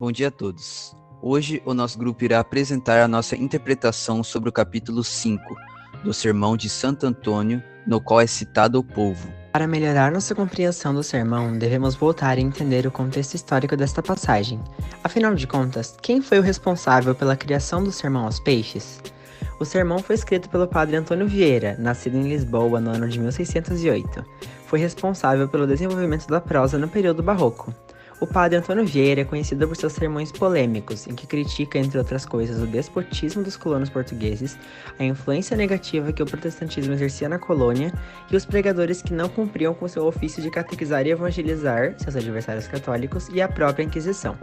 Bom dia a todos. Hoje o nosso grupo irá apresentar a nossa interpretação sobre o capítulo 5 do Sermão de Santo Antônio, no qual é citado o povo. Para melhorar nossa compreensão do sermão, devemos voltar e entender o contexto histórico desta passagem. Afinal de contas, quem foi o responsável pela criação do sermão aos peixes? O sermão foi escrito pelo padre Antônio Vieira, nascido em Lisboa no ano de 1608. Foi responsável pelo desenvolvimento da prosa no período barroco. O padre Antônio Vieira é conhecido por seus sermões polêmicos, em que critica, entre outras coisas, o despotismo dos colonos portugueses, a influência negativa que o protestantismo exercia na colônia e os pregadores que não cumpriam com seu ofício de catequizar e evangelizar seus adversários católicos e a própria Inquisição.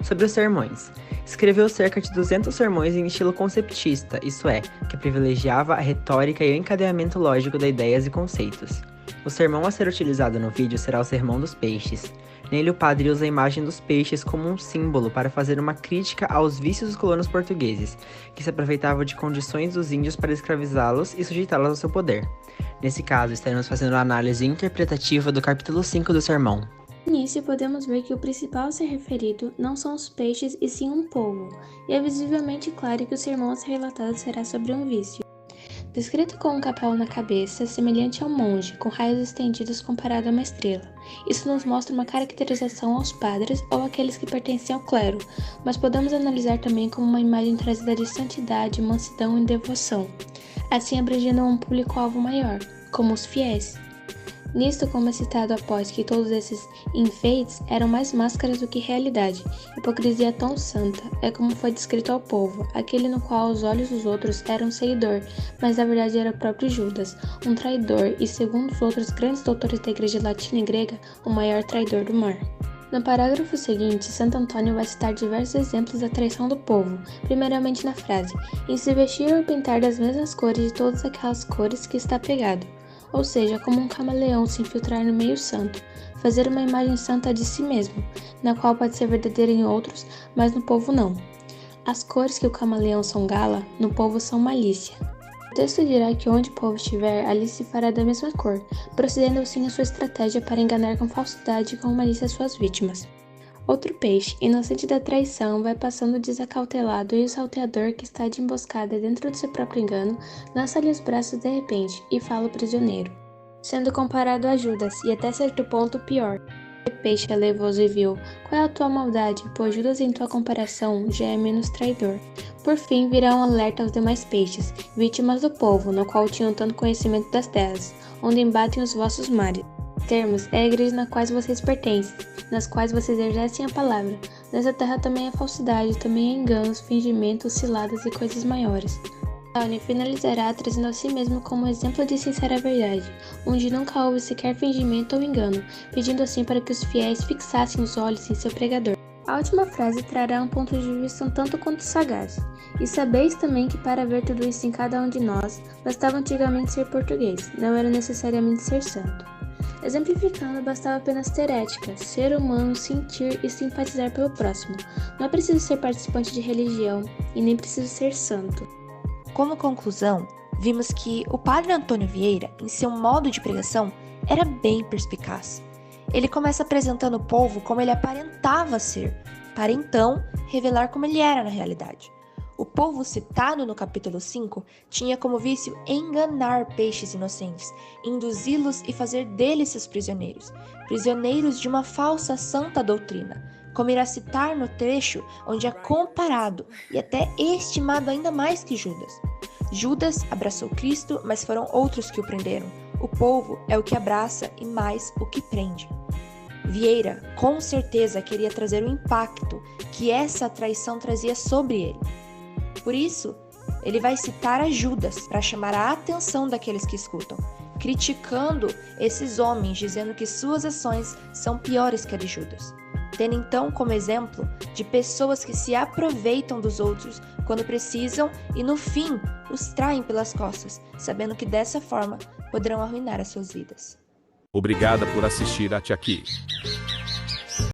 Sobre os sermões. Escreveu cerca de 200 sermões em estilo conceptista, isto é, que privilegiava a retórica e o encadeamento lógico de ideias e conceitos. O sermão a ser utilizado no vídeo será o Sermão dos Peixes. Nele, o padre usa a imagem dos peixes como um símbolo para fazer uma crítica aos vícios dos colonos portugueses, que se aproveitavam de condições dos índios para escravizá-los e sujeitá-los ao seu poder. Nesse caso, estaremos fazendo a análise interpretativa do capítulo 5 do sermão. No início, podemos ver que o principal a ser referido não são os peixes e sim um povo, e é visivelmente claro que o sermão a ser relatado será sobre um vício. Descrito com um capel na cabeça, semelhante a um monge, com raios estendidos comparado a uma estrela. Isso nos mostra uma caracterização aos padres ou àqueles que pertencem ao clero, mas podemos analisar também como uma imagem trazida de santidade, mansidão e devoção, assim abrangendo um público-alvo maior, como os fiéis. Nisto, como é citado após que todos esses enfeites eram mais máscaras do que realidade, hipocrisia tão santa, é como foi descrito ao povo, aquele no qual os olhos dos outros eram seguidor, mas na verdade era o próprio Judas, um traidor e, segundo os outros grandes doutores da igreja latina e grega, o maior traidor do mar. No parágrafo seguinte, Santo Antônio vai citar diversos exemplos da traição do povo, primeiramente na frase, em se vestir ou pintar das mesmas cores de todas aquelas cores que está pegado. Ou seja, como um camaleão se infiltrar no meio santo, fazer uma imagem santa de si mesmo, na qual pode ser verdadeira em outros, mas no povo não. As cores que o camaleão são gala, no povo são malícia. O texto dirá que onde o povo estiver, ali se fará da mesma cor, procedendo assim a sua estratégia para enganar com falsidade e com malícia suas vítimas. Outro peixe, inocente da traição, vai passando desacautelado e o salteador, que está de emboscada dentro do seu próprio engano, lança-lhe os braços de repente e fala ao prisioneiro, sendo comparado a Judas e até certo ponto pior. Peixe alevoso e vil, qual é a tua maldade, pois Judas em tua comparação já é menos traidor. Por fim virá um alerta aos demais peixes, vítimas do povo, no qual tinham tanto conhecimento das terras, onde embatem os vossos mares. Termos é a igreja na quais vocês pertencem, nas quais vocês exercem a palavra. Nessa terra também é falsidade, também é enganos, fingimentos, ciladas e coisas maiores. Antônio finalizará trazendo a si mesmo como exemplo de sincera verdade, onde nunca houve sequer fingimento ou engano, pedindo assim para que os fiéis fixassem os olhos em seu pregador. A última frase trará um ponto de vista um tanto quanto sagaz. E sabeis também que para ver tudo isso em cada um de nós, bastava antigamente ser português, não era necessariamente ser santo. Exemplificando, bastava apenas ter ética, ser humano, sentir e simpatizar pelo próximo. Não é preciso ser participante de religião e nem preciso ser santo. Como conclusão, vimos que o padre Antônio Vieira, em seu modo de pregação, era bem perspicaz. Ele começa apresentando o povo como ele aparentava ser, para então revelar como ele era na realidade. O povo citado no capítulo 5 tinha como vício enganar peixes inocentes, induzi-los e fazer deles seus prisioneiros, prisioneiros de uma falsa santa doutrina, como irá citar no trecho onde é comparado e até estimado ainda mais que Judas. Judas abraçou Cristo, mas foram outros que o prenderam. O povo é o que abraça e mais o que prende. Vieira, com certeza, queria trazer o impacto que essa traição trazia sobre ele. Por isso, ele vai citar a Judas para chamar a atenção daqueles que escutam, criticando esses homens, dizendo que suas ações são piores que a de Judas, tendo então como exemplo de pessoas que se aproveitam dos outros quando precisam e no fim os traem pelas costas, sabendo que dessa forma poderão arruinar as suas vidas. Obrigada por assistir até aqui.